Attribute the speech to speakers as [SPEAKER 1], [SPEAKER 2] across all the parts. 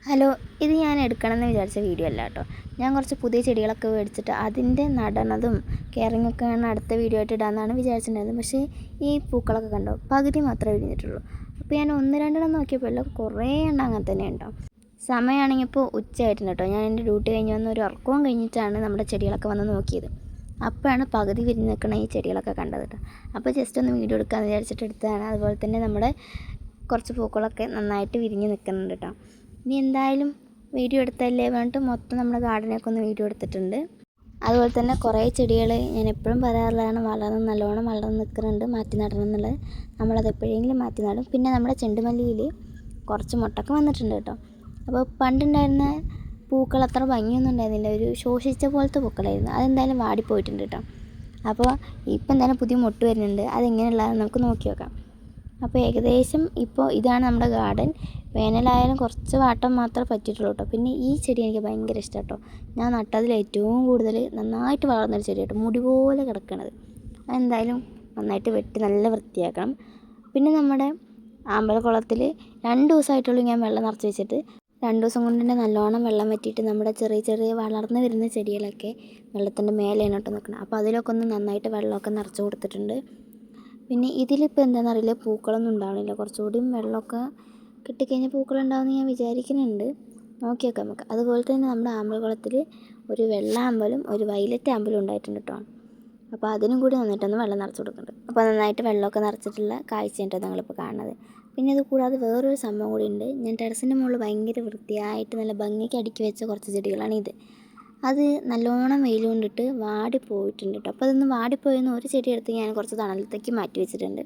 [SPEAKER 1] Hello, ഇത് ഞാൻ എടുക്കണമെന്ന് വിചാരിച്ച വീഡിയോ അല്ല കേട്ടോ. ഞാൻ കുറച്ച് പുതിയ ചെടികളൊക്കെ മേടിച്ചിട്ട് അതിൻ്റെ നടണതും കെയറിങ്ങൊക്കെയാണ് അടുത്ത വീഡിയോ ആയിട്ട് ഇടാമെന്നാണ് വിചാരിച്ചിട്ടുണ്ടായിരുന്നത്. പക്ഷേ ഈ പൂക്കളൊക്കെ കണ്ടോ, പകുതി മാത്രമേ വിരിഞ്ഞിട്ടുള്ളൂ. അപ്പോൾ ഞാൻ ഒന്ന് രണ്ടെണ്ണം നോക്കിയപ്പോൾ എല്ലാം കുറേ എണ്ണം അങ്ങനെ തന്നെ ഉണ്ടാവും. സമയമാണെങ്കിൽ ഇപ്പോൾ ഉച്ചയായിട്ടുണ്ട് കേട്ടോ. ഞാൻ എൻ്റെ ഡ്യൂട്ടി കഴിഞ്ഞ് വന്ന് ഒരു ഉറക്കവും കഴിഞ്ഞിട്ടാണ് നമ്മുടെ ചെടികളൊക്കെ വന്ന് നോക്കിയത്. അപ്പോഴാണ് പകുതി വിരിഞ്ഞ് നിൽക്കണ ഈ ചെടികളൊക്കെ കണ്ടത് കേട്ടോ. അപ്പോൾ ജസ്റ്റ് ഒന്ന് വീഡിയോ എടുക്കാമെന്ന് വിചാരിച്ചിട്ട് എടുത്തതാണ്. അതുപോലെ തന്നെ നമ്മുടെ കുറച്ച് പൂക്കളൊക്കെ നന്നായിട്ട് വിരിഞ്ഞ് നിൽക്കുന്നുണ്ട് കേട്ടോ. ഇനി എന്തായാലും വീഡിയോ എടുത്തല്ലേ പറഞ്ഞിട്ട് മൊത്തം നമ്മുടെ ഗാർഡനൊക്കെ ഒന്ന് വീഡിയോ എടുത്തിട്ടുണ്ട്. അതുപോലെ തന്നെ കുറേ ചെടികൾ ഞാൻ എപ്പോഴും പറയാറുള്ളതാണ്, നല്ലോണം വളർന്ന് നിൽക്കുന്നുണ്ട്, മാറ്റി നടണം എന്നുള്ളത്. നമ്മളത് എപ്പോഴെങ്കിലും മാറ്റി നടും. പിന്നെ നമ്മുടെ ചെണ്ടുമല്ലിയിൽ കുറച്ച് മുട്ടൊക്കെ വന്നിട്ടുണ്ട് കേട്ടോ. അപ്പോൾ പണ്ടുണ്ടായിരുന്ന പൂക്കൾ അത്ര ഭംഗിയൊന്നും ഉണ്ടായിരുന്നില്ല, ഒരു ശോഷിച്ച പോലത്തെ പൂക്കളായിരുന്നു. അതെന്തായാലും വാടിപ്പോയിട്ടുണ്ട് കേട്ടോ. അപ്പോൾ ഇപ്പം എന്തായാലും പുതിയ മുട്ട് വരുന്നുണ്ട്, അതെങ്ങനെയുള്ളതെന്ന് നമുക്ക് നോക്കി നോക്കാം. അപ്പോൾ ഏകദേശം ഇപ്പോൾ ഇതാണ് നമ്മുടെ ഗാർഡൻ. വേനലായാലും കുറച്ച് വാട്ടം മാത്രമേ പറ്റിയിട്ടുള്ളൂ കേട്ടോ. പിന്നെ ഈ ചെടി എനിക്ക് ഭയങ്കര ഇഷ്ടം കേട്ടോ. ഞാൻ നട്ടതിൽ ഏറ്റവും കൂടുതൽ നന്നായിട്ട് വളർന്നൊരു ചെടി കേട്ടോ, മുടി പോലെ കിടക്കണത്. അതെന്തായാലും നന്നായിട്ട് വെട്ടി നല്ല വൃത്തിയാക്കണം. പിന്നെ നമ്മുടെ അമ്പലക്കുളത്തിൽ 2 ദിവസമായിട്ടുള്ളൂ ഞാൻ വെള്ളം നിറച്ച് വെച്ചിട്ട്. 2 ദിവസം കൊണ്ട് തന്നെ നല്ലോണം വെള്ളം വറ്റിയിട്ട് നമ്മുടെ ചെറിയ ചെറിയ വളർന്ന് വരുന്ന ചെടികളൊക്കെ വെള്ളത്തിൻ്റെ മേലെയാണ് കേട്ടോ നിൽക്കണം. അപ്പോൾ അതിലൊക്കെ ഒന്ന് നന്നായിട്ട് വെള്ളമൊക്കെ നിറച്ച് കൊടുത്തിട്ടുണ്ട്. പിന്നെ ഇതിലിപ്പോൾ എന്താണെന്നറിയില്ല, പൂക്കളൊന്നും ഉണ്ടാവണില്ല. കുറച്ചുകൂടിയും വെള്ളമൊക്കെ കിട്ടിക്കഴിഞ്ഞാൽ പൂക്കളുണ്ടാവുമെന്ന് ഞാൻ വിചാരിക്കുന്നുണ്ട്. നോക്കി നോക്കാം നമുക്ക്. അതുപോലെ തന്നെ നമ്മുടെ ആമ്പൽക്കുളത്തിൽ ഒരു വെള്ള ആമ്പലും ഒരു വയലറ്റ് ആമ്പലും ഉണ്ടായിട്ടുണ്ട് കേട്ടോ. അപ്പോൾ അതിനും കൂടി നന്നായിട്ടൊന്ന് വെള്ളം നിറച്ച് കൊടുക്കുന്നുണ്ട്. അപ്പോൾ നന്നായിട്ട് വെള്ളമൊക്കെ നിറച്ചിട്ടുള്ള കാഴ്ചയാണ് നിങ്ങളിപ്പോൾ കാണുന്നത്. പിന്നെ ഇത് കൂടാതെ വേറൊരു സംഭവം കൂടി ഉണ്ട്. ഞാൻ ടെറസിൻ്റെ മുകളിൽ ഭയങ്കര വൃത്തിയായിട്ട് നല്ല ഭംഗിക്ക് അടുക്കി വെച്ച കുറച്ച് ചെടികളാണ് ഇത്. അത് നല്ലോണം വെയിൽ കൊണ്ടിട്ട് വാടിപ്പോയിട്ടുണ്ട് കേട്ടോ. അപ്പോൾ അതൊന്ന് വാടിപ്പോയെന്ന് ഒരു ചെടി എടുത്ത് ഞാൻ കുറച്ച് തണലത്തേക്ക് മാറ്റി വെച്ചിട്ടുണ്ട്.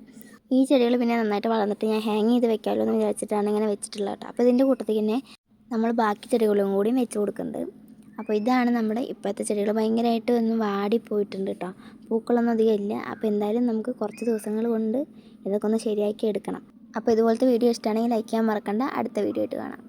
[SPEAKER 1] ഈ ചെടികൾ പിന്നെ നന്നായിട്ട് വളർന്നിട്ട് ഞാൻ ഹാങ് ചെയ്ത് വെക്കാമല്ലോ എന്ന് വിചാരിച്ചിട്ടാണ് ഇങ്ങനെ വെച്ചിട്ടുള്ളത് കേട്ടോ. അപ്പോൾ ഇതിൻ്റെ കൂട്ടത്തിൽ തന്നെ നമ്മൾ ബാക്കി ചെടികളും കൂടിയും വെച്ച് കൊടുക്കുന്നുണ്ട്. അപ്പോൾ ഇതാണ് നമ്മുടെ ഇപ്പോഴത്തെ ചെടികൾ. ഭയങ്കരമായിട്ട് ഒന്ന് വാടിപ്പോയിട്ടുണ്ട് കേട്ടോ. പൂക്കളൊന്നും അധികം ഇല്ല. അപ്പോൾ എന്തായാലും നമുക്ക് കുറച്ച് ദിവസങ്ങൾ കൊണ്ട് ഇതൊക്കെ ഒന്ന് ശരിയാക്കി എടുക്കണം. അപ്പോൾ ഇതുപോലത്തെ വീഡിയോ ഇഷ്ടമാണെങ്കിൽ ലൈക്ക് ചെയ്യാൻ മറക്കണ്ട. അടുത്ത വീഡിയോ ആയിട്ട് കാണാം.